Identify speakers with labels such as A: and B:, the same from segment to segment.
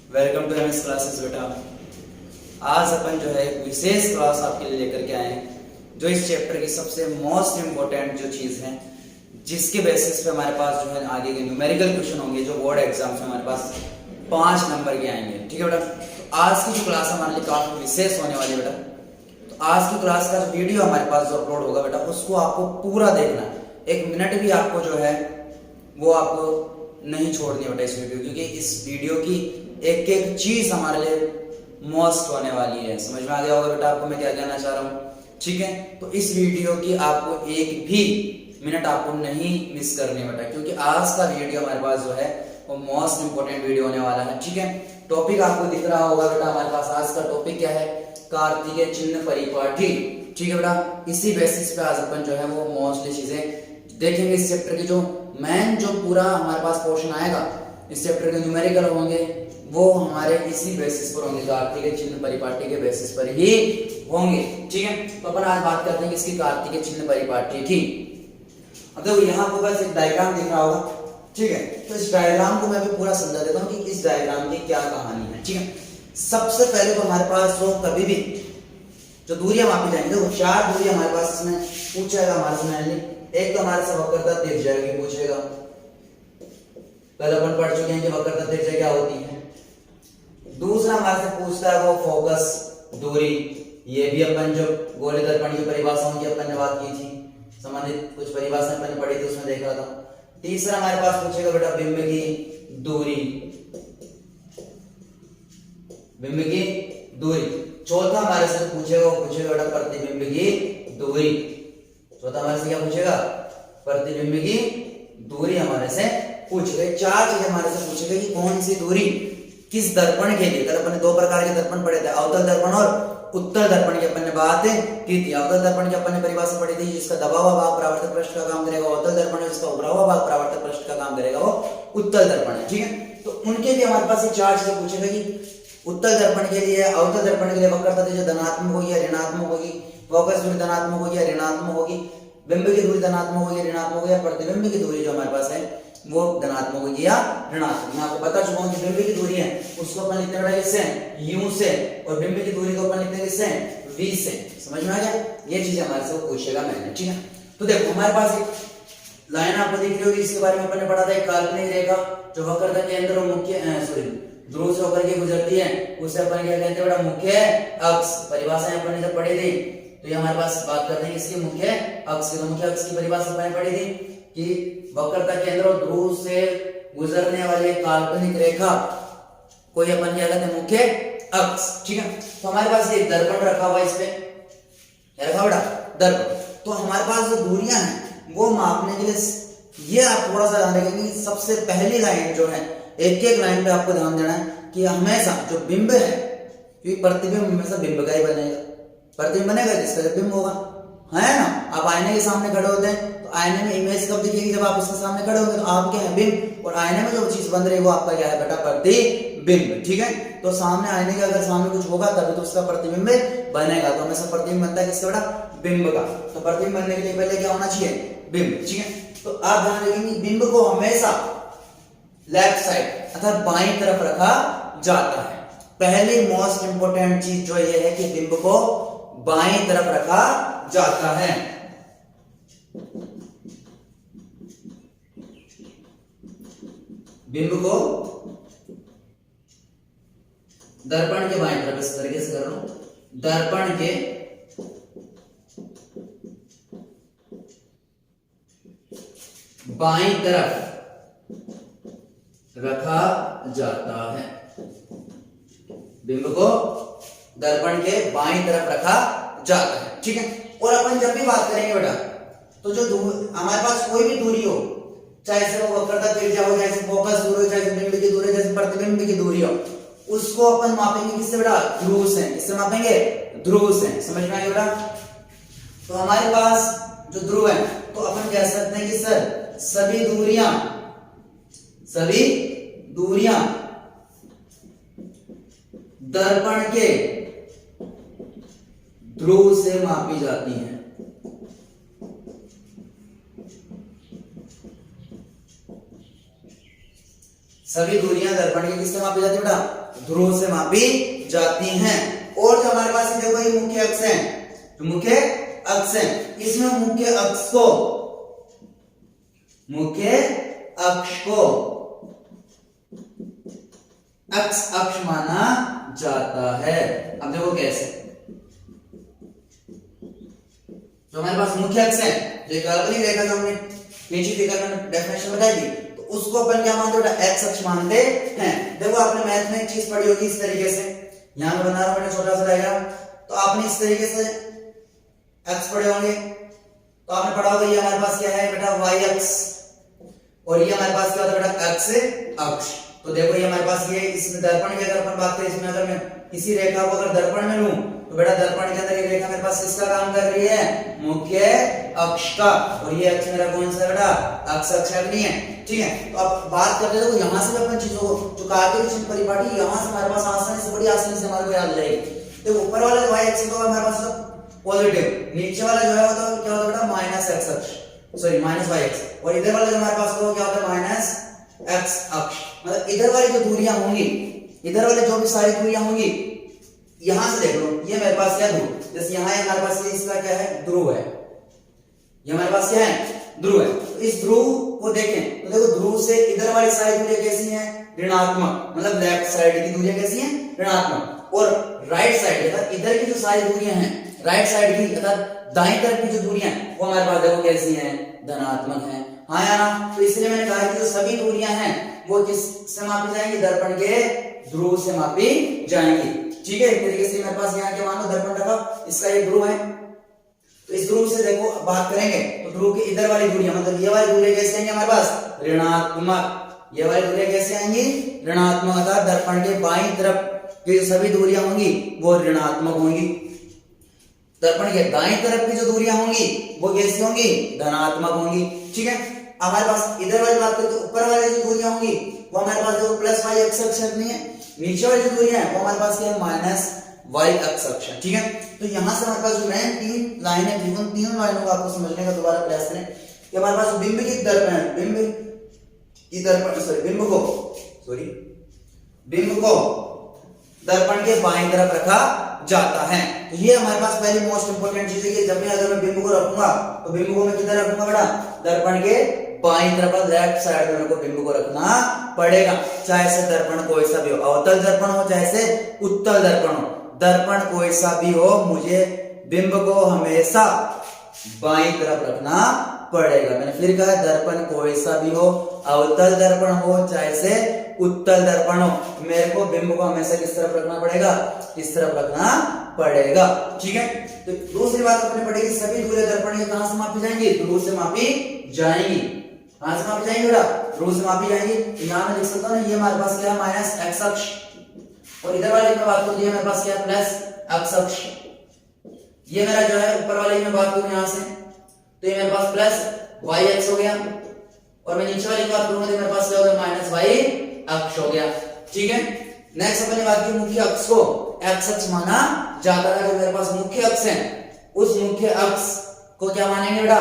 A: Welcome to MS classes बेटा। आज अपन जो है एक विशेष क्लास आपके लिए लेकर के आए हैं, जो इस चैप्टर की सबसे मोस्ट इम्पोर्टेंट जो चीज है, जिसके बेसिस पे हमारे पास जो है आगे के न्यूमेरिकल क्वेश्चन होंगे, जो बोर्ड एग्जाम में हमारे पास 5 नंबर के आएंगे। ठीक है बेटा। तो आज की जो क्लास हमारे लिए काफी विशेष होने वाली है बेटा। तो आज की क्लास का जो वीडियो हमारे पास जो अपलोड होगा बेटा, उसको आपको पूरा देखना है। 1 मिनट भी आपको जो है वो आपको नहीं छोड़नी बेटा इस वीडियो, क्योंकि इस वीडियो की एक एक चीज हमारे लिए मस्ट होने वाली है। समझ में आ गया होगा बेटा आपको मैं क्या कहना चाह रहा हूँ। ठीक है, तो इस वीडियो की आपको एक भी मिनट आपको नहीं मिस करनी बेटा, क्योंकि आज का वीडियो हमारे पास जो है वो मोस्ट इंपोर्टेंट वीडियो होने वाला है। ठीक है, टॉपिक आपको दिख रहा होगा बेटा, हमारे पास आज का टॉपिक क्या है, कार्तिकेय चिन्ह परिपाटी। ठीक है बेटा, इसी बेसिस पे आज अपन जो है वो मोस्टली चीजें देखेंगे। इस चैप्टर की जो मेन जो पूरा हमारे पास पोर्शन आएगा, इस चैप्टर के न्यूमेरिकल होंगे, वो हमारे इसी बेसिस पर होंगे, कार्तिकेय चिन्ह परिपाटी के बेसिस पर ही होंगे। ठीक है, तो अपन आज बात करते हैं इसकी कार्तिकेय चिन्ह परिपाटी की। अब देखो यहाँ आपको बस एक डायग्राम दिख रहा होगा। ठीक है, तो इस डायग्राम को मैं भी पूरा समझा देता हूँ कि इस डायग्राम की क्या कहानी है। ठीक है, सबसे पहले तो हमारे पास जो कभी भी जो दूरियां मापी जाएंगी, देखो 4 दूरियां हमारे पास इसमें पूछेगा हमारे से। एक तो हमारे से वक्रता त्रिज्या की पूछेगा, कल अपन पढ़ चुके हैं कि वक्रता त्रिज्या क्या होती है। दूसरा हमारे से पूछता है वो फोकस दूरी, ये भी अपन जो गोले दर्पण की परिभाषाओं की अपन ने बात की थी, संबंधित कुछ परिभाषाएं अपन ने पढ़ी थी, उसमें देखा था। तीसरा हमारे पास पूछेगा बेटा बिंब की दूरी, बिंब की दूरी। चौथा हमारे से पूछेगा वो पूछेगा बेटा प्रतिबिंब की दूरी। चौथा हमारे से क्या पूछेगा, प्रतिबिंब की दूरी हमारे से पूछेगा। 4 चीजें हमारे से पूछेगा कि कौन सी दूरी किस दर्पण के लिए। कल अपन ने 2 प्रकार के दर्पण पढ़े थे, अवतल दर्पण और उत्तल दर्पण की अपन ने बात की थी। अवतल दर्पण की अपन ने परिभाषा पढ़ी थी, जिसका दबा हुआ भाग परावर्तक पृष्ठ का काम करेगा अवतल दर्पण है, जिसका उभरा हुआ भाग परावर्तक पृष्ठ का काम करेगा वो उत्तल दर्पण है। ठीक है, तो उनके लिए हमारे पास 4 चीजें पूछेगा कि उत्तल दर्पण के लिए, अवतल दर्पण के लिए वक्रता त्रिज्या धनात्मक होगी या ऋणात्मक होगी, फोकस दूरी धनात्मक होगी या ऋणात्मक होगी, बिंब की दूरी धनात्मक होगी या ऋणात्मक होगी, या प्रतिबिंब की दूरी जो हमारे पास है वो धनात्मक होगी या ऋणात्मक। मैं आपको बता चुका हूं कि बिंब की दूरी है उसको अपन लिखते हैं किससे, u से, और बिंब की दूरी को अपन लिखते हैं किससे, v से। समझ में आ गया, ये चीज हमारे से वो पूछेगा मैंने। ठीक है, तो देखो हमारे पास एक लाइन आपको दिख रही होगी, इसके बारे में अपन ने पढ़ा था, एक काल्पनिक रेखा जो वक्रता के अंदर मुख्य ध्रुव से होकर के गुजरती है, उसे अपन क्या कहते हैं बेटा, मुख्य अक्ष। परिभाषाएं अपन ने जब पढ़ी थी, तो ये हमारे पास बात करते हैं इसकी मुख्य अक्ष की। तो मुख्य अक्ष की परिभाषा अपन ने पढ़ी थी कि वक्रता के अंदर और ध्रुव से गुजरने वाली काल्पनिक रेखा को अपन क्या कहते हैं, मुख्य अक्ष। ठीक है, तो हमारे पास एक दर्पण रखा हुआ है, इस पे क्या रखा बेटा, दर्पण। तो हमारे पास जो दूरियां हैं वो मापने के लिए ये आप थोड़ा सा ध्यान रखेंगे, सबसे पहली लाइन जो है, एक एक लाइन पे आपको ध्यान देना है कि हमेशा जो बिंब है, क्योंकि प्रतिबिंब हमेशा बिंब का ही बनेगा, प्रतिबिंब बनेगा जिसका बिंब होगा, है ना। आप आईने के सामने खड़े होते हैं तो आईने में इमेज कब दिखेगी, जब आप उसके सामने खड़े होंगे, तो आप क्या है, बिंब, और आईने में जो चीज बन रही है वो आपका क्या है बेटा, प्रतिबिंब। ठीक है, तो सामने आईने के अगर सामने कुछ होगा तभी तो उसका प्रतिबिंब बनेगा। तो हमेशा प्रतिबिंब बनता है किसका बेटा, बिंब का। तो प्रतिबिंब बनने के लिए पहले क्या होना चाहिए, बिंब। ठीक है, तो आप ध्यान रखेंगे बिंब को हमेशा लेफ्ट साइड अर्थात बाईं तरफ रखा जाता है। पहली मोस्ट इंपोर्टेंट चीज जो ये है कि बिंब को बाईं तरफ रखा जाता है। बिंब को दर्पण के बाईं तरफ, इस तरीके से कर लो, दर्पण के बाईं तरफ रखा जाता है। बिंब को दर्पण के बाईं तरफ रखा जाता है। ठीक है, और अपन जब भी बात करेंगे बेटा, तो जो हमारे पास कोई भी दूरी हो, चाहे से वो वक्रता त्रिज्या हो, चाहे से फोकस दूरी हो, चाहे से बिंब की दूरी हो, चाहे से प्रतिबिंब की दूरी हो, उसको अपन मापेंगे किससे बेटा, ध्रुव से। किससे मापेंगे, ध्रुव से। समझ में आया बेटा। तो हमारे पास जो ध्रुव है, तो अपन कह सकते हैं कि सर सभी दूरियां दर्पण के ध्रुव से मापी जाती हैं। सभी दूरियां दर्पण की किससे मापी जाती है बेटा? ध्रुव से मापी जाती हैं। और जो हमारे पास देखो ये मुख्य अक्ष है, जो मुख्य अक्ष है, इसमें मुख्य अक्ष को अक्ष माना जाता है। अब देखो कैसे, जो हमारे पास मुख्य अक्ष है, जो काल्पनिक रेखा जो हमने खींची थी, मैंने डेफिनेशन बताई थी, तो उसको अपन क्या मानते हैं? एक्स अक्ष मानते हैं। देखो आपने मैथ में एक चीज पढ़ी होगी इस तरीके से, यहां पे बना रहा हूं मैंने छोटा सा डायग्राम, तो आपने इस तरीके से एक्स पढ़े होंगे, तो आपने पढ़ा होगा ये हमारे पास क्या है बेटा? वाई अक्ष, और ये हमारे पास क्या होता है बेटा? एक्स अक्ष। तो देखो ये हमारे पास ये, इसमें दर्पण की अगर अपन बात करें, इसमें अगर मैं किसी रेखा को अगर दर्पण में लूं, तो बेटा दर्पण के अंदर ये रेखा मेरे पास किसका काम कर रही है? मुख्य अक्ष का। और ये अक्ष मेरा कौन सा बेटा? अक्ष अक्ष नहीं है, ठीक है। तो अब बात करते हैं, यहां से अपन चीजों को जो कार्टेशियन परिपाटी, यहां से हमारे पास आसानी से, बड़ी आसानी से हमारे को याद जाएगी। तो ऊपर वाला जो y अक्ष होगा हमारे पास पॉजिटिव, नीचे वाला जो है वो तो क्या होता है बेटा? माइनस x अक्ष, सॉरी माइनस y अक्ष, और इधर वाला जो हमारे पास होगा क्या होता है? माइनस x अक्ष। मतलब इधर वाली जो दूरियां होंगी, इधर वाले जो भी सारी दूरियां होंगी, यहां से देख लो, ये मेरे पास क्या ध्रुव, जैसे यहाँ है हमारे पास, इसका क्या है? ध्रुव है, ये हमारे पास क्या है? ध्रुव है। तो इस ध्रुव को देखें तो देखो ध्रुव से इधर वाली सारी दूरियां कैसी हैं? ऋणात्मक, मतलब लेफ्ट साइड की दूरियां कैसी हैं? ऋणात्मक। और राइट साइड अर्थात इधर की जो सारी दूरियां हैं, राइट साइड की अर्थात दाएं तरफ की जो दूरियां हैं, वो हमारे पास देखो कैसी हैं? धनात्मक हैं। हाँ या ना? तो इसलिए मैंने कहा कि जो सभी दूरियां हैं वो किस से मापी जाएंगी? दर्पण के ध्रुव से मापी जाएंगी, ठीक है। एक तरीके से मेरे पास यहाँ क्या मानो दर्पण रखा, इसका ये ध्रुव है, तो इस ध्रुव से देखो बात करेंगे तो ध्रुव की इधर वाली दूरियां, मतलब ये वाली दूरियां कैसे आएंगी हमारे पास? ऋणात्मक। ये वाली दूरियां कैसे आएंगी? ऋणात्मक। अर्थात दर्पण के बाईं तरफ की जो सभी दूरियां होंगी वो ऋणात्मक होंगी, दर्पण के दाएं तरफ की जो दूरियां होंगी वो कैसी होंगी? धनात्मक होंगी, ठीक है। हमारे पास इधर वाली बात करें तो ऊपर वाली जो दूरियां होंगी वो हमारे पास जो प्लस वाई एक्स अक्ष नहीं है, नीचे वाली जो दूरियां है वो हमारे पास क्या है? माइनस वाई एक्स अक्ष, ठीक है। तो यहां से हमारे पास जो मेन तीन लाइनें थी, उन तीनों लाइनों को आपको समझने का दोबारा प्रयास करें कि हमारे पास बिंब की दर्पण, बिंब को दर्पण के बाईं तरफ रखा जाता है। तो ये हमारे पास पहली मोस्ट इंपोर्टेंट चीज है कि जब मैं अगर मैं बिंब को रखूंगा तो बिंब को मैं किधर रखूंगा बेटा? दर्पण के बाईं तरफ, लेफ्ट साइड में मेरे को बिंब को रखना पड़ेगा, चाहे से दर्पण कोई सा भी हो, अवतल दर्पण हो चाहे से उत्तल दर्पण हो, दर्पण कोई सा भी हो, मुझे बिंब को हमेशा बाईं तरफ रखना पड़ेगा। मैंने फिर कहा दर्पण कोई सा भी हो, अवतल दर्पण हो चाहे से उत्तल दर्पण हो, मेरे को बिंब को हमेशा किस तरफ रखना पड़ेगा? इस तरफ रखना पड़ेगा, ठीक है। तो दूसरी बात अपने पड़ेगी, सभी दूरियां दर्पण के कहां से मापी जाएंगी? ध्रुव से मापी जाएंगी। कहां से मापी जाएंगी बेटा? ध्रुव से मापी जाएंगी। तो यहां मैं लिख सकता हूं, ये हमारे पास क्या है? माइनस एक्स अक्ष, और इधर वाले में बात करूं ये मेरे पास क्या है? प्लस एक्स अक्ष। ये मेरा जो है ऊपर वाले में बात करूं यहां से तो ये मेरे पास प्लस वाई एक्स हो गया, और मैं नीचे वाली की बात करूंगा तो मेरे पास क्या हो गया? माइनस वाई अक्ष हो गया, ठीक है। नेक्स्ट अपन ने बात की मुख्य अक्ष को एक्स अक्ष माना जाता है। जो मेरे पास मुख्य अक्ष है उस मुख्य अक्ष को क्या मानेंगे बेटा?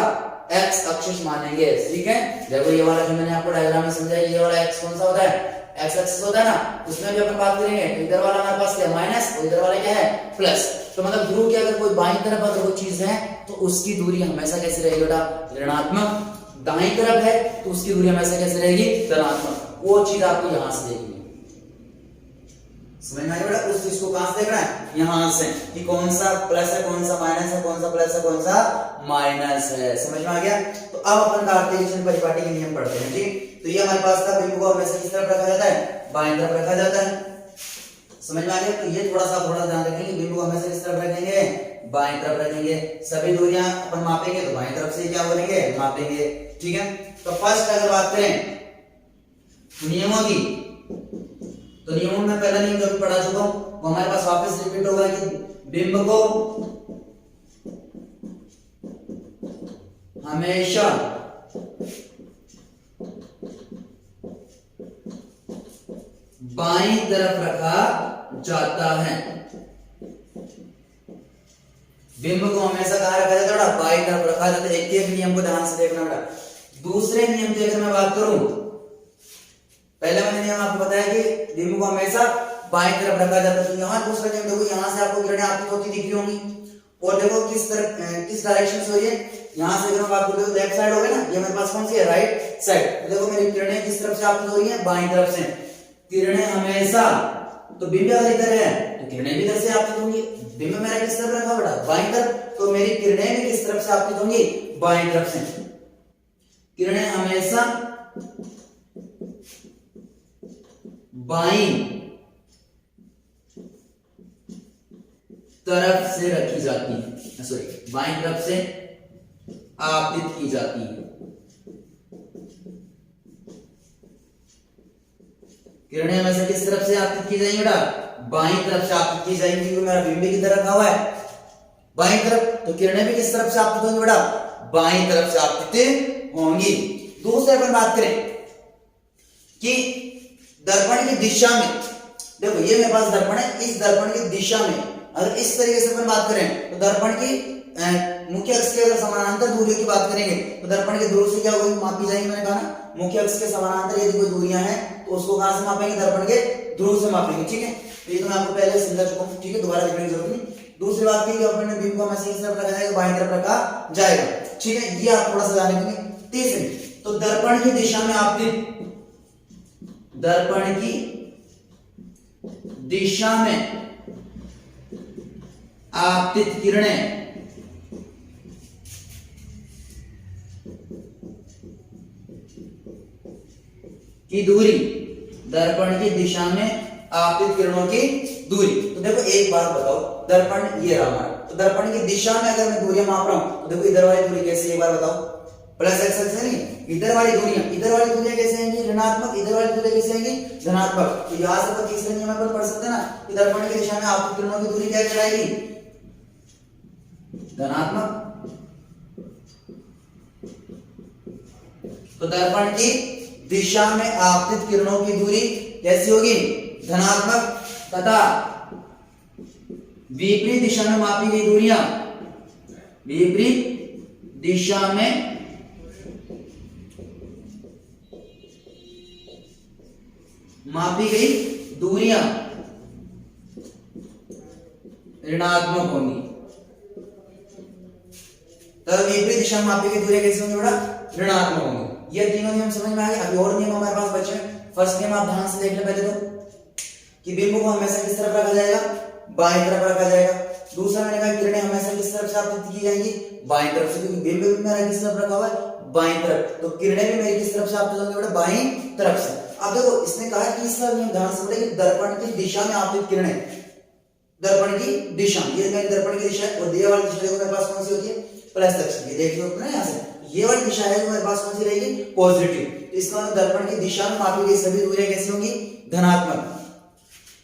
A: एक्स अक्ष मानेंगे, ठीक है। देखो ये वाला जो मैंने आपको डायग्राम में समझाया, ये वाला एक्स कौन सा होता है? एक्स एक्सिस होता है ना, उसमें भी अपन बात करेंगे। इधर वाला हमारे पास क्या है? माइनस, और इधर वाला क्या है? प्लस। तो मतलब ध्रुव की अगर कोई बाईं तरफ अगर कोई चीज है तो उसकी दूरी हमेशा कैसे रहेगी बेटा? ऋणात्मक। दाईं तरफ है तो उसकी दूरी हमेशा कैसे रहेगी? धनात्मक। वो चीज आपको यहां से देखनी है, समझ में आया बेटा? उस चीज को कहां से देखना है? यहां से, कि कौन सा प्लस है, कौन सा माइनस है, कौन सा प्लस है, कौन सा माइनस है। समझ में आ गया? तो अब अपन कार्टेशियन परिपाटी के नियम पढ़ते हैं, ठीक। तो ये हमारे पास था, बिंदु को हमेशा किस तरफ रखा जाता है? बाईं तरफ रखा जाता है। समझ में आ गया? तो ये थोड़ा ध्यान रखेंगे, बिंदु को हमेशा किस तरफ रखेंगे? बाईं तरफ रखेंगे। सभी दूरियां अपन मापेंगे तो बाईं तरफ से क्या बोलेंगे? मापेंगे, ठीक है। तो फर्स्ट अगर बात करें नियमों की, तो नियमों में पहला नियम जो पढ़ा चुका हूं वो हमारे पास वापस रिपीट होगा कि बिंब को हमेशा बाईं तरफ रखा जाता है। बिंब को हमेशा कहां रखा जाता है? बाईं तरफ रखा जाता है। एक नियम को ध्यान से देखना बेटा। दूसरे नियम की अगर मैं बात करूं पहले मैंने नियम आपको बताया कि बिंब को हमेशा बाएं तरफ रखा जाता है। तो यहाँ दूसरा नियम देखो, यहाँ से आपको किरणें आपतित होती दिख रही होंगी और देखो किस तरफ किस डायरेक्शन से हो रही है। यहाँ से अगर बात करें तो लेफ्ट साइड होगा ना, ये मेरे पास कौन सी है, राइट साइड। तो देखो मेरी किरणें किस तरफ से आपतित हो रही है, बाएं तरफ से। किरणें हमेशा, तो बिंब अगर इधर है तो किरणें भी इधर से आपतित होंगी। बिंब मेरा किस तरफ रखा बेटा, बाएं तरफ, तो मेरी किरणें भी किस तरफ से आपतित होंगी, बाएं तरफ से। किरणें हमेशा बाईं तरफ से रखी जाती है, सॉरी बाईं तरफ से आपतित की जाती है। किरणें हमेशा किस तरफ से आपतित की जाएंगी बेटा, बाईं तरफ से आपतित की जाएंगी, क्योंकि मेरा बिंब की तरफ रखा हुआ है बाईं तरफ, तो किरणें भी किस तरफ से आपतित होंगी बेटा, बाईं तरफ से आपतित होंगी। दूसरे अपन बात करें कि दर्पण की दिशा में, देखो ये मेरे पास दर्पण है, इस दर्पण की दिशा में अगर इस तरीके से अपन बात करें तो दर्पण की मुख्य अक्ष के अगर समानांतर दूरियों की बात करेंगे तो दर्पण के दूर से क्या होगी, मापी जाएंगी। मैंने कहा ना मुख्य अक्ष के समानांतर यदि कोई दूरियां हैं तो उसको कहां से मापेंगे, दर्पण के ध्रुव से मापेंगे। ठीक है, तो ये तो मैं आपको पहले समझा चुका हूं, ठीक है, दोबारा देखने की जरूरत नहीं। दूसरी बात की अपने बिंब को हमेशा इस तरफ रखा जाएगा, बाईं तरफ रखा जाएगा। ठीक है, ये आप थोड़ा सा ध्यान रखेंगे। तीसरी, तो दर्पण की दिशा में आपतित, दर्पण की दिशा में आपतित किरणें की दूरी, दर्पण की दिशा में आपतित किरणों की दूरी। तो देखो एक बात बताओ, दर्पण ये रहा हमारा, तो दर्पण की दिशा में अगर मैं दूरियां माप रहा हूं तो देखो इधर वाली दूरी कैसी है, एक बार बताओ, प्लस एक्स एक्स है नहीं, इधर वाली दूरियां कैसे आएंगी, ऋणात्मक, इधर वाली दूरियां कैसे आएंगी, धनात्मक। तो यहां से अपन तीसरे नियम पर पढ़ सकते हैं ना कि दर्पण की दिशा में आपतित किरणों की दूरी क्या कहलाएगी, धनात्मक। तो दर्पण की दिशा में आपतित किरणों की दूरी कैसी होगी, धनात्मक, तथा विपरीत दिशा में मापी गई दूरियां, विपरीत दिशा में मापी गई दूरियां ऋणात्मक होंगी। तब विपरीत दिशा में मापी गई दूरियां कैसी होंगी बेटा, ऋणात्मक होंगी। ये तीनों नियम समझ में आ गए। अभी और नियम हमारे पास बचे हैं। फर्स्ट नियम आप ध्यान से देख ले पहले तो, कि बिंब को हमेशा किस तरफ रखा जाएगा, बाएं तरफ रखा जाएगा। दूसरा मैंने कहा किरणें हमेशा किस तरफ से आपतित की जाएंगी, बाएं तरफ से, क्योंकि बिंब भी मेरा किस तरफ रखा हुआ है, बाएं तरफ। तो किरणें भी मेरी किस तरफ से आपतित होंगी बेटा, बाएं तरफ से। अब देखो इसने कहा कि इसका नियम ध्यान से पढ़े कि दर्पण की दिशा में आपतित किरणें, दर्पण की दिशा, ये मेरी दर्पण की दिशा है और ये वाली दिशा देखो मेरे पास कौन सी होती है, प्लस अक्ष। ये देख लो ना यहाँ से, ये वाली दिशा है जो मेरे पास कौन सी रहेगी, पॉजिटिव। तो इसका मतलब दर्पण की दिशा में मापी गई सभी दूरियां कैसी होंगी, धनात्मक।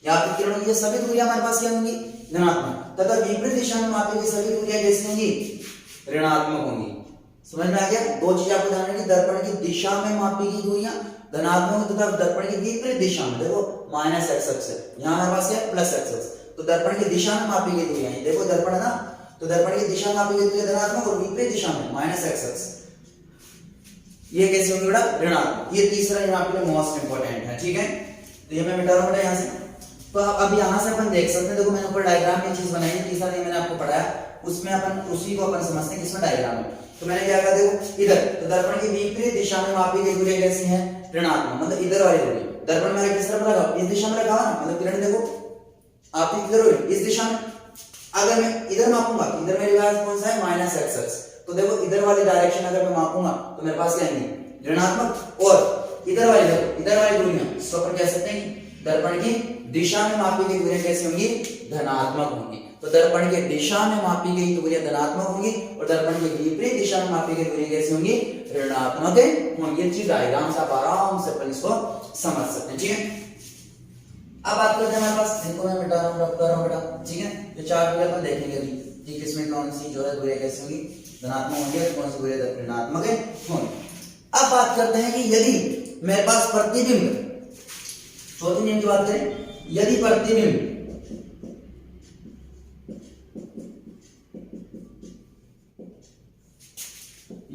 A: यहाँ पे किरणों की सभी दूरियां हमारे पास क्या होंगी, धनात्मक, तथा विपरीत दिशा में मापी गई सभी दूरियां कैसी होंगी, ऋणात्मक होंगी। समझ में आ गया। दो चीज आपको ध्यान रखनी, दर्पण की दिशा में मापी गई दूरियां धनात्मक तथा दर्पण की विपरीत दिशा में, देखो माइनस एक्स अक्ष है, यहाँ हमारे पास क्या है, प्लस एक्स अक्ष। तो दर्पण की दिशा में मापी गई दूरियां, देखो दर्पण है ना, तो दर्पण की दिशा में मापी गई दूरियां धनात्मक और विपरीत दिशा में माइनस एक्स अक्ष, ये कैसे होंगी बेटा, ऋणात्मक। ये तीसरा यहाँ पे मोस्ट इंपॉर्टेंट है। ठीक है, तो ये मैं मिटा रहा हूं बेटा यहाँ से। तो अब यहाँ से अपन देख सकते हैं, देखो मैंने ऊपर डायग्राम में चीज बनाई है, तीसरा दिन मैंने आपको पढ़ाया, उसमें अपन उसी को अपन समझते हैं किसमें, डायग्राम में। तो मैंने क्या कहा, देखो इधर, तो दर्पण की विपरीत दिशा में मापी गई दूरियां कैसी हैं, ऋणात्मक, मतलब इधर वाली दूरी। दर्पण मेरा किस तरफ लगा, इस दिशा में रखा हुआ ना, मतलब किरण देखो आपकी किधर हुई, इस दिशा में। अगर मैं इधर मापूंगा, इधर मेरे पास कौन सा है, माइनस एक्स अक्ष। तो देखो इधर वाली डायरेक्शन अगर मैं मापूंगा तो मेरे पास क्या आएंगे, ऋणात्मक। और इधर वाली, देखो इधर वाली दूरियां, इसको अपन कह सकते हैं दर्पण की दिशा में मापी गई दूरियां कैसी होंगी, धनात्मक होंगी। तो दर्पण की दिशा में मापी गई दूरियां धनात्मक होंगी और दर्पण की विपरीत दिशा में मापी गई दूरियां कैसी होंगी, ऋणात्मक होंगी। ये डायग्राम से आप आराम से अपन इसको समझ सकते हैं। ठीक है, अब बात करते हैं हमारे पास, इनको मैं मिटा रहा हूं, रब कर रहा हूं बेटा। ठीक है, तो चार दूरियां अपन देखेंगे अभी कि किसमें कौन सी जो है दूरियां कैसी होंगी, धनात्मक होंगी और कौन सी दूरियां ऋणात्मक होंगी। अब बात करते हैं कि यदि मेरे पास प्रतिबिंब, चौथे नियम की बात करें, यदि प्रतिबिंब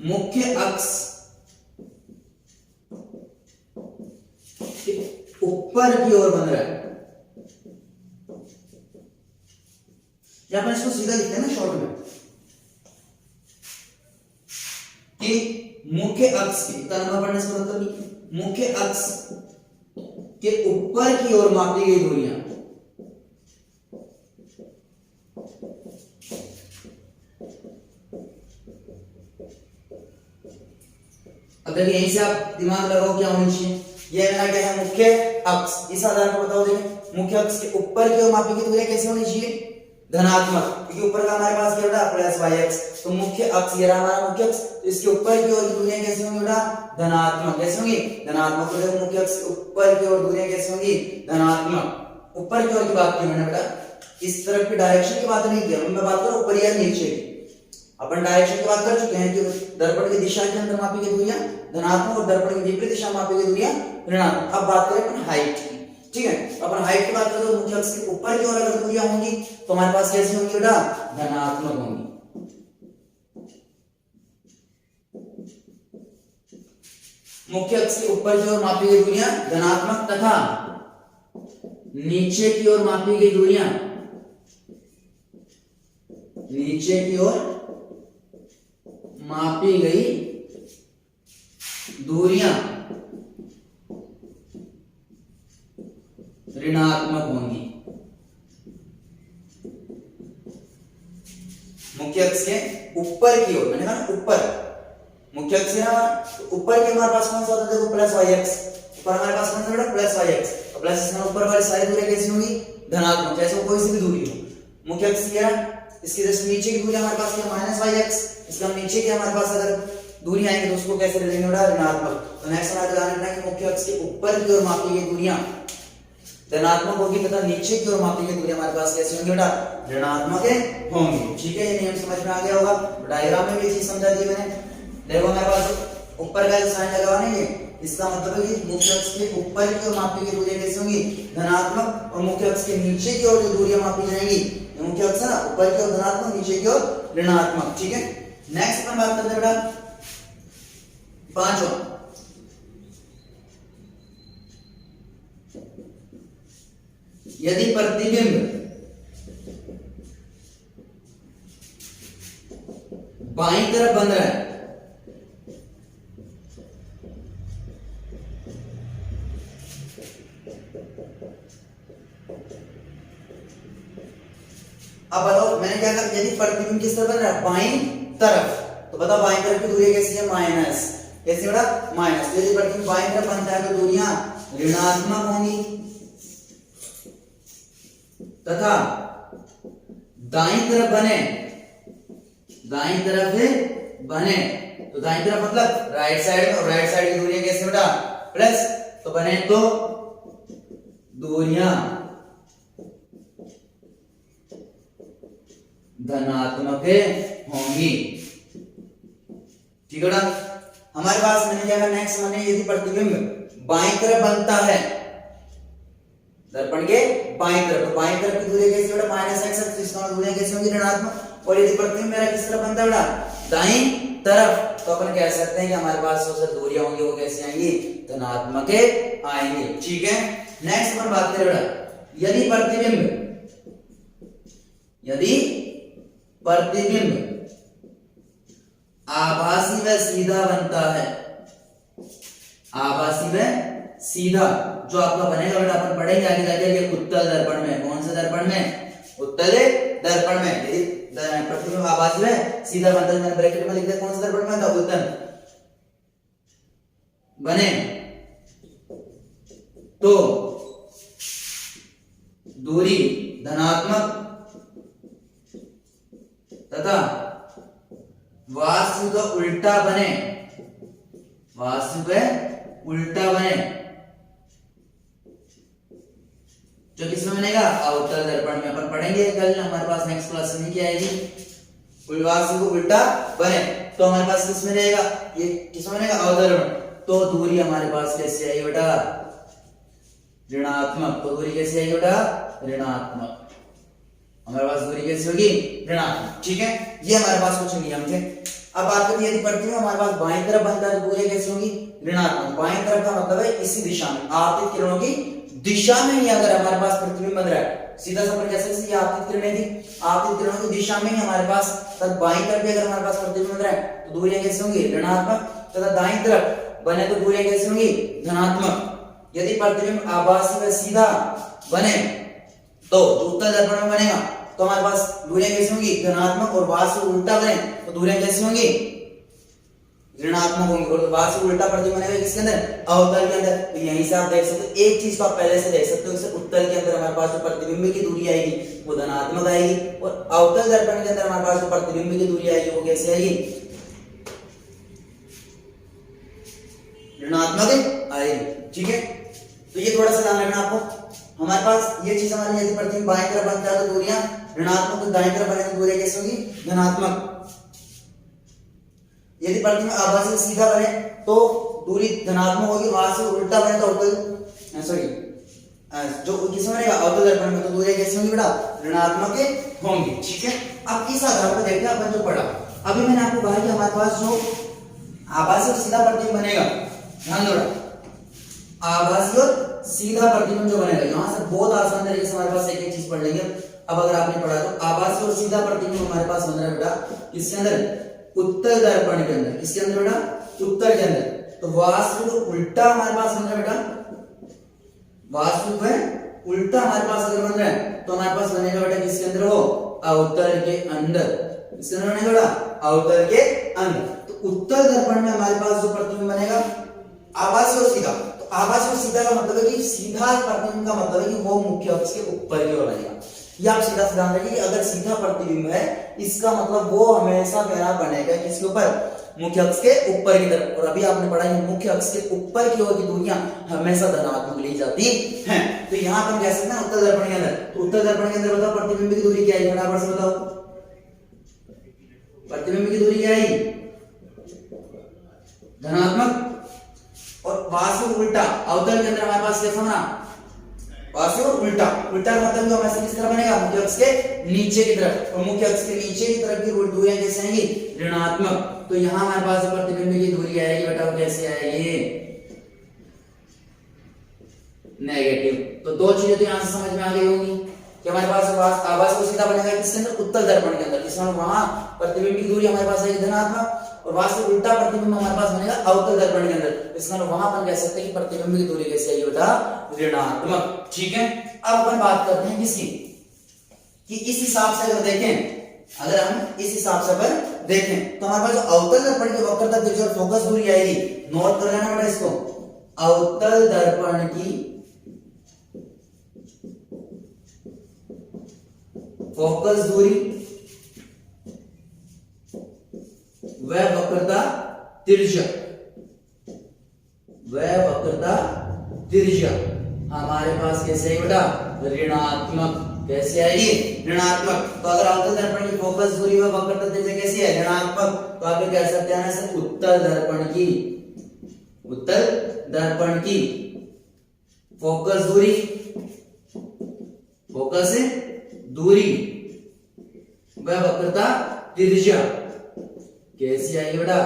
A: मुख्य अक्ष के ऊपर की ओर बन रहा है, या अपन इसको सीधा लिखते हैं ना शॉर्ट में, कि मुख्य अक्ष की तरंग पढ़ने से मतलब मुख्य अक्ष के ऊपर की ओर मापी गई दूरियां, अब देखिए यहीं से आप दिमाग लगाओ क्या होनी चाहिए। ये मेरा क्या है, मुख्य अक्ष। इस आधार पर बताओ, देखिए मुख्य अक्ष के ऊपर की ओर मापी गई दूरियां कैसे होनी चाहिए, धनात्मक, क्योंकि ऊपर का हमारे पास क्या होता है प्लस वाई एक्स, तो मुख्य अक्ष ये रहा हमारा मुख्य अक्ष, तो इसके ऊपर की ओर की दूरियां कैसे होंगी बेटा, धनात्मक। कैसे होंगी, धनात्मक। तो देखो मुख्य अक्ष के ऊपर की ओर दूरियां कैसे होंगी, धनात्मक। ऊपर की ओर की बात की मैंने बेटा, इस तरफ की डायरेक्शन की बात नहीं की, मैं बात कर रहा हूं ऊपर या नीचे की। अपन डायरेक्शन की बात कर चुके हैं कि दर्पण की दिशा के अंदर मापी गई दूरियां धनात्मक और दर्पण की विपरीत दिशा में मापी गई दूरियां ऋणात्मक। अब बात करें अपन हाइट की, ठीक है। अपन हाइट की बात करें तो मुख्य अक्ष के ऊपर की ओर अगर दूरियां होंगी तो हमारे पास कैसी होंगी बेटा, धनात्मक होंगी। मुख्य अक्ष के ऊपर की ओर मापी गई दूरियां धनात्मक तथा नीचे की ओर मापी गई दूरियां, नीचे की ओर मापी गई दूरियां ऋणात्मक होंगी। मुख्य अक्ष के ऊपर की ओर, मैंने कहा ना ऊपर, मुख्य अक्ष है ऊपर के हमारे पास कौन सा होता है, देखो प्लस वाई एक्स, ऊपर हमारे पास कौन सा बेटा, प्लस वाई एक्स। तो प्लस इसमें ऊपर वाली सारी दूरियां कैसी होंगी, धनात्मक, जैसे कोई सी भी दूरी हो। मुख्य अक्ष क्या है, इसके जैसे नीचे की दूरी हमारे पास क्या माइनस वाई एक्स, इसका नीचे की हमारे पास अगर दूरी आएंगे तो उसको कैसे ले लेंगे बेटा, ऋणात्मक। तो नेक्स्ट हमारा ध्यान रखना है कि मुख्य अक्ष के ऊपर की ओर मापी गई दूरियां धनात्मक होगी तथा नीचे की ओर मापी गई दूरियां हमारे पास कैसी होंगी बेटा, ऋणात्मक होंगी। ठीक है, ये नियम समझ में आ गया होगा। डायग्राम में भी चीज समझा दी मैंने। देखो हमारे पास ऊपर का जो साइन लगा हुआ है, इसका मतलब है कि मुख्य अक्ष के ऊपर की ओर मापी गई दूरियां कैसी होंगी, धनात्मक, और मुख्य अक्ष के नीचे की ओर जो दूरियां मापी जाएंगी, मुख्य अक्ष है ना ऊपर की ओर धनात्मक, नीचे की ओर ऋणात्मक। ठीक है, नेक्स्ट अपन बात करते हैं बेटा पांचवा, यदि प्रतिबिंब बाईं तरफ बन रहा है, अब बताओ मैंने क्या कहा, यदि प्रतिबिंब किस तरफ बन रहा है, बाईं तरफ, तो बताओ बाईं तरफ की दूरी कैसी है, माइनस। कैसी बेटा, माइनस। यदि प्रतिबिंब बाईं तरफ बनता है तो दूरियां ऋणात्मक होंगी तथा दाईं तरफ बने, दाईं तरफ बने, तो दाईं तरफ मतलब राइट साइड में, और राइट साइड की दूरियां कैसे बेटा, प्लस, तो बने तो दूरियां धनात्मक होंगी। ठीक है बेटा, हमारे पास मैंने क्या कहा नेक्स्ट, मैंने यदि प्रतिबिंब बाईं तरफ बनता है दर्पण के बाईं तरफ, तो बाईं तरफ की दूरी कैसी बेटा, माइनस एक्स, तो इसका दूरियां कैसी होंगी, ऋणात्मक। और यदि प्रतिबिंब मेरा किस तरफ बनता है बेटा, दाईं तरफ, तो अपन कह सकते हैं कि हमारे पास जो दूरियां होंगी वो कैसी आएंगी, धनात्मक आएंगी। ठीक है, नेक्स्ट अपन बात करें बेटा, यदि प्रतिबिंब आभासी व सीधा बनता है, आभासी व सीधा, जो आपका बनेगा बेटा अपन पढ़ेंगे आगे जाके ये उत्तल दर्पण में, कौन से दर्पण में, उत्तल दर्पण में। यदि प्रतिबिंब आभासी व सीधा बनता है, मैंने ब्रैकेट में लिख दिया कौन से दर्पण में था, उत्तल बने, तो दूरी धनात्मक तथा वास्तविक उल्टा बने, वास्तविक उल्टा बने, जो किसमें बनेगा, अवतल दर्पण में। अपन पढ़ेंगे कल, हमारे पास नेक्स्ट क्लास में क्या आएगी, वास्तविक उल्टा बने, तो हमारे पास किसमें रहेगा, ये किसमें बनेगा, अवतल दर्पण, तो दूरी हमारे पास कैसी आएगी बेटा, ऋणात्मक। तो दूरी कैसी आएगी बेटा, ऋणात्मक, हमारे पास दूरी कैसी होगी, ऋणात्मक। ठीक है, ये हमारे पास कुछ नियम थे। अब बात करते हैं यदि प्रतिबिंब हमारे पास बाईं तरफ बनता है तो दूरियां कैसी होंगी, ऋणात्मक। बाईं तरफ का मतलब है इसी दिशा में, आपतित किरणों की दिशा में ही अगर हमारे पास प्रतिबिंब बन रहा है, सीधा सा अपन कह सकते हैं ये आपतित किरणें थी, आपतित किरणों की दिशा में ही हमारे पास तब बाईं तरफ भी अगर हमारे पास प्रतिबिंब बन रहा है तो दूरियां कैसे होंगी? ऋणात्मक, तथा दाईं तरफ बने तो दूरियां कैसे होंगी? धनात्मक। यदि प्रतिबिंब आभासी व सीधा बने तो जो उत्तल दर्पण में बनेगा तो हमारे पास दूरियां कैसी होंगी? धनात्मक, और वहां से उल्टा बने तो दूरियां कैसी होंगी? ऋणात्मक होंगी। और वहां से उल्टा प्रतिबिंब बनेगा किसके अंदर? अवतल के अंदर। तो यहीं से आप देख सकते हो, एक चीज को आप पहले से देख सकते हो, इसे उत्तल के अंदर हमारे पास जो प्रतिबिंब की दूरी आएगी वो धनात्मक आएगी, और अवतल दर्पण के अंदर हमारे पास जो प्रतिबिंब की दूरी आएगी वो कैसे आएगी? ऋणात्मक आएगी। ठीक है, तो ये थोड़ा सा ध्यान रखना आपको। हमारे पास ये चीज हमारी, यदि प्रतिबिंब बाएं तरफ बनता है तो दूरियां ऋणात्मक, तो दाएं तरफ बने तो दूरियां कैसे होगी? धनात्मक। यदि प्रतिबिंब आभासी से सीधा बने तो दूरी धनात्मक होगी, वहां से उल्टा बने तो अवतल, सॉरी जो किसमें बनेगा? अवतल दर्पण में, तो दूरियां कैसी होंगी बेटा? ऋणात्मक होंगी। ठीक है, अब इस आधार पर देखते हैं अपन जो पढ़ा। अभी मैंने आपको कहा कि हमारे पास जो आभासी और सीधा प्रतिबिंब बनेगा, ध्यान दो, आभासी और सीधा प्रतिबिंब जो बनेगा, यहां से बहुत आसान तरीके से हमारे पास एक एक चीज पढ़ लेंगे। अब अगर आपने पढ़ा तो आभासी और सीधा प्रतिबिंब हमारे पास बन रहा है बेटा किसके अंदर? उत्तल दर्पण के अंदर। किसके अंदर बेटा? उत्तल के अंदर। तो वास्तविक उल्टा हमारे पास बन रहा है बेटा, वास्तविक में उल्टा हमारे पास अगर बन रहा है तो हमारे पास बनेगा बेटा किसके अंदर? वो अवतल के अंदर। किसके अंदर बनेगा बेटा? अवतल के अंदर। तो उत्तल दर्पण में हमारे पास जो प्रतिबिंब बनेगा आभासी और सीधा, तो आभासी और सीधा का मतलब है कि सीधा प्रतिबिंब का मतलब है कि वो मुख्य अक्ष के ऊपर की ओर बनेगा। ये आप सीधा ध्यान रखिए कि अगर सीधा प्रतिबिंब है इसका मतलब वो हमेशा मेरा बनेगा किसके ऊपर? मुख्य अक्ष के ऊपर की तरफ। और अभी आपने पढ़ा है मुख्य अक्ष के ऊपर की ओर की दूरियां हमेशा धनात्मक ली जाती हैं। तो यहां पर हम कह सकते हैं उत्तल दर्पण के अंदर, तो उत्तल दर्पण के अंदर बताओ प्रतिबिंब की दूरी क्या है? फटाफट से बताओ, प्रतिबिंब की दूरी क्या है? धनात्मक। और वास्तविक उल्टा अवतल के अंदर हमारे पास कैसा बना? वास्तविक उल्टा। उल्टा मतलब जो हमारे किस तरह बनेगा? मुख्य अक्ष के नीचे की तरफ। और मुख्य अक्ष के नीचे की तरफ की दूरियां कैसे आएंगी? ऋणात्मक। तो यहां हमारे पास प्रतिबिंब की दूरी आएगी बेटा वो कैसे आएगी? नेगेटिव। तो दो चीजें तो यहां से समझ में आ गई होगी कि हमारे पास आभासी और सीधा बनेगा किसके अंदर? उत्तल दर्पण के अंदर। इसमें वहां प्रतिबिंब की दूरी हमारे पास आएगी धनात्मक, और वास्तविक उल्टा प्रतिबिंब हमारे पास बनेगा अवतल दर्पण के अंदर। इसमें वहां अपन कह सकते हैं कि प्रतिबिंब की दूरी कैसे आएगी बेटा? ऋणात्मक। ठीक है, अब अपन बात करते हैं किसकी, कि इस हिसाब से अगर देखें, अगर हम इस हिसाब से अगर देखें तो हमारे पास अवतल दर्पण की वक्रता त्रिज्या और फोकस दूरी आएगी। नोट कर लेना बेटा इसको, अवतल दर्पण की फोकस दूरी व वक्रता त्रिज्या, वह वक्रता त्रिज्या हमारे पास कैसे आएगी बेटा? ऋणात्मक। कैसे आएगी? ऋणात्मक। तो अगर अवतल दर्पण की फोकस दूरी व वक्रता त्रिज्या कैसी है? ऋणात्मक। तो आप ये कह सकते हैं ना उत्तल दर्पण की, उत्तल दर्पण की फोकस दूरी, फोकस दूरी व वक्रता त्रिज्या कैसी आएगी बेटा?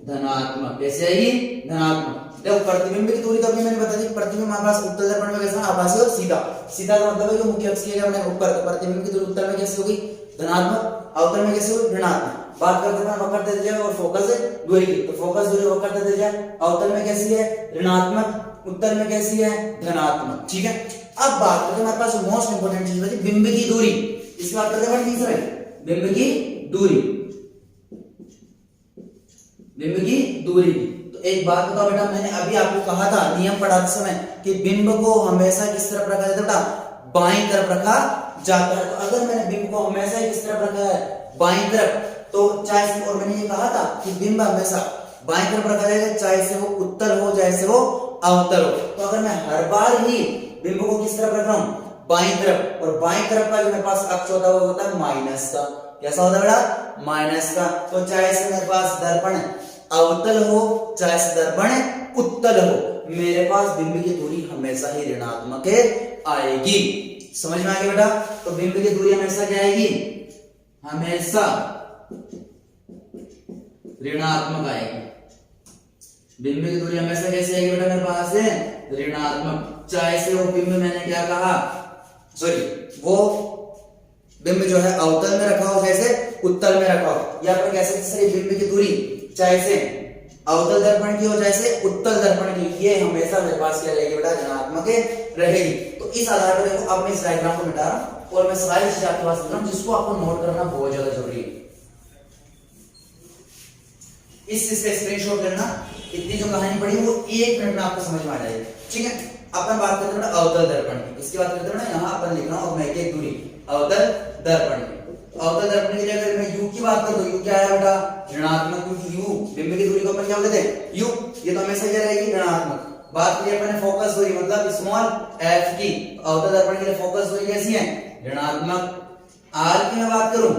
A: धनात्मक। कैसे आएगी? धनात्मक। देखो प्रतिबिंब की दूरी तो अभी मैंने बता दी, प्रतिबिंब हमारे पास उत्तल दर्पण में कैसा? आभासी और सीधा। सीधा का मतलब है कि मुख्य अक्ष के ऊपर, तो प्रतिबिंब की दूरी उत्तल में कैसे होगी? धनात्मक। अवतल में कैसे होगी? ऋणात्मक। बात करते हैं वक्रता त्रिज्या और फोकस दूरी की, तो फोकस दूरी वक्रता त्रिज्या अवतल में कैसी है? ऋणात्मक, उत्तल में कैसी है? धनात्मक। ठीक है, अब बात करते हैं हमारे पास मोस्ट इंपोर्टेंट चीज बची बिंब की दूरी। इसकी बात करते हैं तीसरा बिंब की दूरी, बिंब की दूरी। तो एक बात बताओ बेटा, मैंने अभी आपको कहा था नियम पढ़ाते समय कि बिंब को हमेशा किस तरफ रखा जाता है बेटा? बाईं तरफ रखा जाता है। तो अगर मैंने बिंब को हमेशा किस तरफ रखा है? बाईं तरफ। तो चाहे, और मैंने ये कहा था कि बिंब हमेशा बाईं तरफ रखा जाएगा, चाहे से वो उत्तल हो चाहे से वो अवतल हो। तो अगर मैं हर बार ही बिंब को किस तरफ रख रहा हूं? बाईं तरफ। और बाईं तरफ का जो मेरे पास अक्ष होता है वो होता है माइनस का। कैसा होता है बेटा? माइनस का। तो चाहे से मेरे पास दर्पण अवतल हो चाहे से दर्पण उत्तल हो, मेरे पास बिंब की दूरी हमेशा ही ऋणात्मक आएगी। समझ में आ गया बेटा? तो बिंब की दूरी हमेशा क्या आएगी? हमेशा ऋणात्मक आएगी। बिंब की दूरी हमेशा कैसे आएगी बेटा? मेरे पास है ऋणात्मक। चाहे से वो बिंब मैंने क्या कहा, सॉरी वो बिंब जो है अवतल में रखा हो जैसे उत्तल में रखा हो, या फिर कह सकते सर बिंब की दूरी चाहे से अवतल दर्पण की हो जैसे उत्तल दर्पण की, ये हमेशा मेरे पास क्या रहेगी बेटा, ऋणात्मक रहेगी। तो इस आधार पर देखो अब मैं इस डायग्राम को मिटा रहा हूं और मैं सारी चीज आपके पास लिख रहा हूं जिसको आपको नोट करना बहुत ज्यादा जरूरी है। इस चीज का स्क्रीनशॉट लेना, इतनी जो कहानी पढ़ी वो 1 मिनट में आपको समझ में आ जाएगी। ठीक है, अपन बात करते हैं अवतल दर्पण की, इसकी बात करते हैं ना, यहाँ अपन लिख रहा हूं अब मैं एक दूरी अवतल दर्पण की। अवतल दर्पण के लिए अगर मैं u की बात करूं तो u क्या है बेटा, ऋणात्मक, क्योंकि u बिंब की दूरी को अपन क्या कहते हैं, u, ये तो हमेशा क्या रहेगी, ऋणात्मक। बात करिए अपन फोकस दूरी मतलब स्मॉल f की, अवतल दर्पण के लिए फोकस दूरी कैसी है, ऋणात्मक। r की मैं बात करूं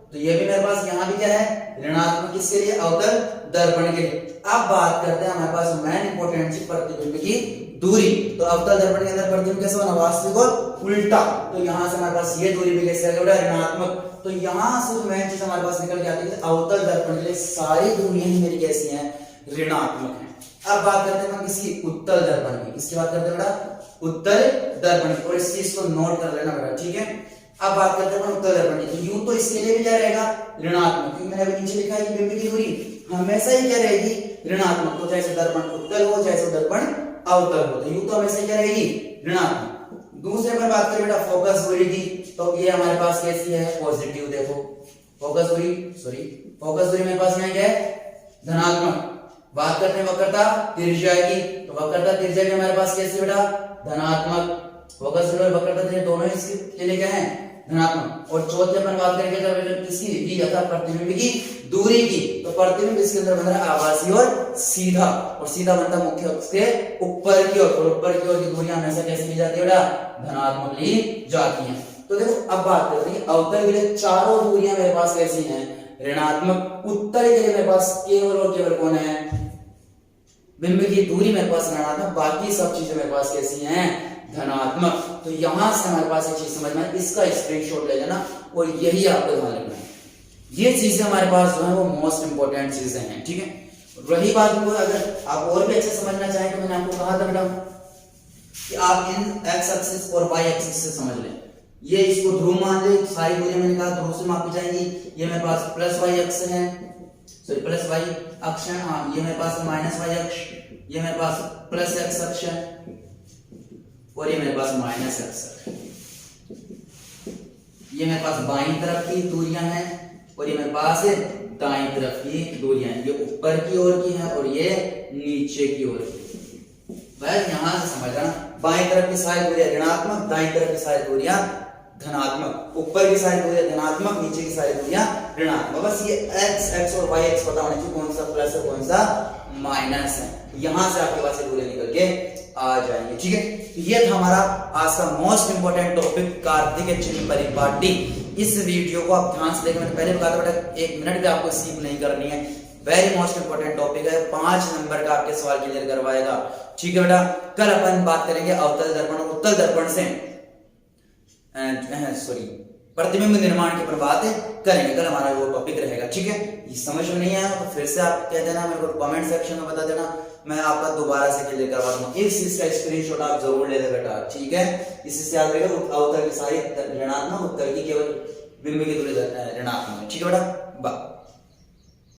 A: तो ये भी मेरे पास यहाँ भी क्या है, ऋणात्मक, किसके लिए, अवतल दर्पण के लिए। अब बात करते हैं हमारे पास मेन इंपॉर्टेंट चीज प्रतिबिंब की दूरी। तो अवतल दर्पण के अंदर प्रतिबिंब कैसे बना, वास्तविक और उल्टा। तो यहाँ से हमारे पास ये दूरी भी कैसे आ गई, ऋणात्मक। तो यहाँ से जो मेन चीज हमारे पास निकल के आती है, अवतल दर्पण के लिए सारी दूरियां ही मेरी कैसी हैं, ऋणात्मक हैं। अब बात करते हैं हम किसी उत्तल दर्पण की, किसकी बात करते हैं बेटा, उत्तल दर्पण की, और इस चीज को नोट कर लेना बेटा। ठीक है, अब बात करते हैं उत्तल दर्पण की। तो यूं तो इसके लिए भी क्या रहेगा, ऋणात्मक, क्योंकि मैंने अभी नीचे लिखा है कि बिंब की दूरी हमेशा ही क्या रहेगी, ऋणात्मक। तो चाहे दर्पण उत्तल हो चाहे दर्पण अवतल हो, तो यूं तो हमेशा क्या रहेगी, ऋणात्मक। दूसरे पर बात करें बेटा फोकस दूरी की, तो ये हमारे पास कैसी है, पॉजिटिव। देखो फोकस दूरी, सॉरी फोकस दूरी मेरे पास यहाँ क्या है, धनात्मक। बात करते हैं वक्रता त्रिज्या की, तो वक्रता त्रिज्या भी हमारे पास कैसी बेटा, धनात्मक। फोकस दूरी और वक्रता त्रिज्या दोनों इसके लिए क्या है, धनात्मक। और चौथे अपन बात करेंगे किसकी, v अर्थात प्रतिबिंब की दूरी की। तो प्रतिबिंब इसके अंदर बन रहा है आभासी और सीधा, और सीधा बनता मुख्य अक्ष के ऊपर की ओर, और ऊपर की ओर की दूरियां हमेशा कैसी ली जाती है बेटा, धनात्मक ली जाती हैं। तो देखो अब बात करते हैं अवतल के लिए चारों दूरियां मेरे पास कैसी हैं, ऋणात्मक। उत्तल के लिए मेरे पास केवल और केवल कौन है, बिंब की दूरी मेरे पास ऋणात्मक, बाकी सब चीजें मेरे पास कैसी हैं, धनात्मक। तो यहां से हमारे पास एक चीज समझ में, इसका स्क्रीनशॉट ले लेना और यही आपको ध्यान रखना है। ये चीजें हमारे पास जो है वो मोस्ट इंपोर्टेंट चीजें हैं। ठीक है, रही बात को अगर आप और भी अच्छे समझना चाहें तो मैंने आपको कहा था बेटा कि आप इन x एक्सिस और y एक्सिस से समझ लें। ये इसको ध्रुव मान ले, सारी दूरियां मैंने कहा ध्रुव से मापी जाएंगी। ये मेरे पास प्लस y अक्ष है, सॉरी प्लस y अक्ष है, हाँ ये मेरे पास माइनस y अक्ष, ये मेरे पास प्लस x अक्ष है और ये मेरे पास माइनस x है। ये मेरे पास बाईं तरफ की दूरियां हैं और ये मेरे पास दाईं तरफ की दूरियां हैं। ये ऊपर की ओर की है और ये नीचे की ओर की। बस यहां से समझना, बाईं तरफ की सारी दूरियां ऋणात्मक, दाईं तरफ की सारी दूरियां धनात्मक, ऊपर की सारी दूरियां धनात्मक, नीचे की सारी दूरियां ऋणात्मक। बस ये x और y एक्स पता होना चाहिए कौन सा प्लस है कौन सा माइनस है। यहां से आपके पास दूरियां निकल के आ जाएंगे। ठीक है, ये था हमारा आज का मोस्ट इंपोर्टेंट टॉपिक, कार्तिक चिन्ह परिपाटी। इस वीडियो को आप ध्यान से देखें, मैंने पहले बताया था बेटा 1 मिनट भी आपको स्किप नहीं करनी है। वेरी मोस्ट इंपोर्टेंट टॉपिक है, 5 नंबर का आपके सवाल क्लियर करवाएगा। ठीक है बेटा, कल अपन बात करेंगे अवतल दर्पण और उत्तल दर्पण से प्रतिबिंब निर्माण की पर बात करेंगे। कल हमारा वो टॉपिक रहेगा। ठीक है, ये समझ में नहीं आया तो फिर से आप कह देना, मेरे को कमेंट सेक्शन में बता देना, मैं आपका दोबारा से क्लियर करवा दूंगा। इस चीज का स्क्रीनशॉट आप जरूर ले ले बेटा। ठीक है, इससे याद रखेगा अवतल की सारी ऋणात्मक, उत्तल की केवल बिंब की दूरी ऋणात्मक है। ठीक है बेटा।